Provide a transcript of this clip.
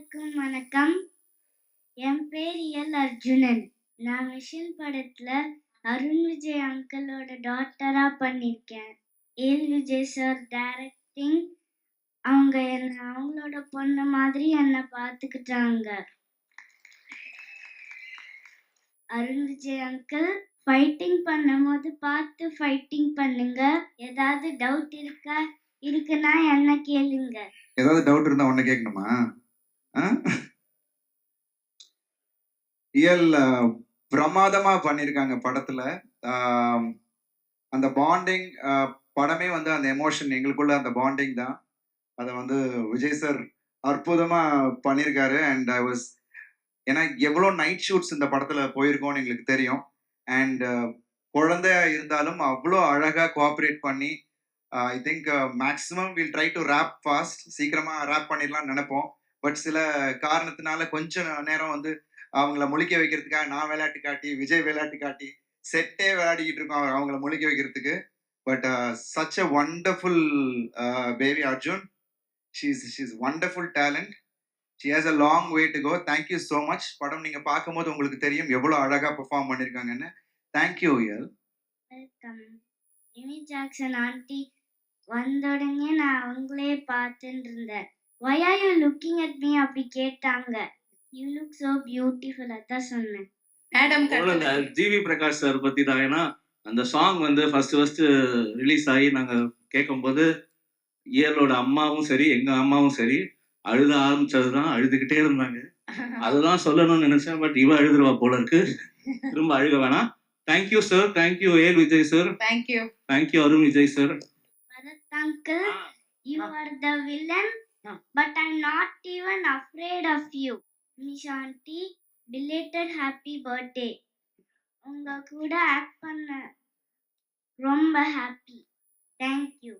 எல்லாருக்கும் வணக்கம். என் பேர் எல் அர்ஜுனன். நான் மிஷன் படத்துல அருண் விஜய் அங்கிளோட டாட்டரா பண்ணியிருக்கேன். L Vijay sir directing. அவங்க அவங்களோட பொண்ணு மாதிரி என்னை பார்த்துக்கிட்டாங்க. அருண் விஜய் அங்கிள் ஃபைட்டிங் பண்ணும்போது பார்த்து ஃபைட்டிங் பண்ணுங்க. ஏதாவது டவுட் இருக்குன்னா என்ன கேளுங்க. ஏதாவது டவுட் இருந்தா உன்ன கேட்கணுமா? இயல் பிரமாதமா பண்ணியிருக்காங்க படத்துல. அந்த பாண்டிங் படமே வந்து அந்த எமோஷன், எங்களுக்குள்ள அந்த பாண்டிங் தான். அதை வந்து விஜய் சார் அற்புதமா பண்ணியிருக்காரு. அண்ட் ஐ வாஸ், ஏன்னா எவ்வளோ நைட் ஷூட்ஸ் இந்த படத்துல போயிருக்கோம்னு எங்களுக்கு தெரியும். அண்ட் குழந்தையா இருந்தாலும் அவ்வளோ அழகா கோஆப்ரேட் பண்ணி, I think maximum will try to wrap fast, சீக்கிரமா ரேப் பண்ணிடலாம்னு நினைப்போம். பட் சில காரணத்தினால கொஞ்சம் நேரம் வந்து அவங்கள முழிக்க வைக்கிறதுக்காக நான் விளையாட்டு காட்டி, விஜய் விளையாட்டு காட்டி, செட்டே விளையாடிக்கிட்டு இருக்கோம் அவங்கள முழிக்க வைக்கிறதுக்கு. But such a wonderful baby Arjun. She's wonderful talent. She has a long way to go. Thank you so much. படம் நீங்க பார்க்கும்போது உங்களுக்கு தெரியும் எவ்வளோ அழகா பெர்ஃபார்ம் பண்ணியிருக்காங்கன்னு. தேங்க்யூ யல். வெல்கம். எமி ஜாக்சன் ஆண்டி வந்த உடனே நான் அவங்களே பார்த்துட்டு இருந்தேன். Why are you looking at me அப்படி கேட்டாங்க. You look so beautiful அதான் சொன்னேன். மேடம் ஜிவி பிரகாஷ் சார் பத்தி தான். ஏன்னா அந்த சாங் வந்து ஃபர்ஸ்ட் ரிலீஸ் ஆகி நாங்கள் கேட்கும்போது இயலோட அம்மாவும் சரி எங்க அம்மாவும் சரி அழுத ஆரம்பிச்சது தான், அழுதுகிட்டே இருந்தாங்க. அதுதான் சொல்லணும்னு நினைச்சேன். பட் இவ அழுதுருவா போல இருக்கு, திரும்ப அழுக வேணாம். Thank you sir. Thank you AL Vijay sir. Thank you Arun Vijay sir. Bharath uncle, you are the villain, but I'm not even afraid of you. Nishanthi, belated happy birthday. உங்க கூட ஆக்ட் பண்ண ரொம்ப ஹாப்பி. தேங்க்யூ.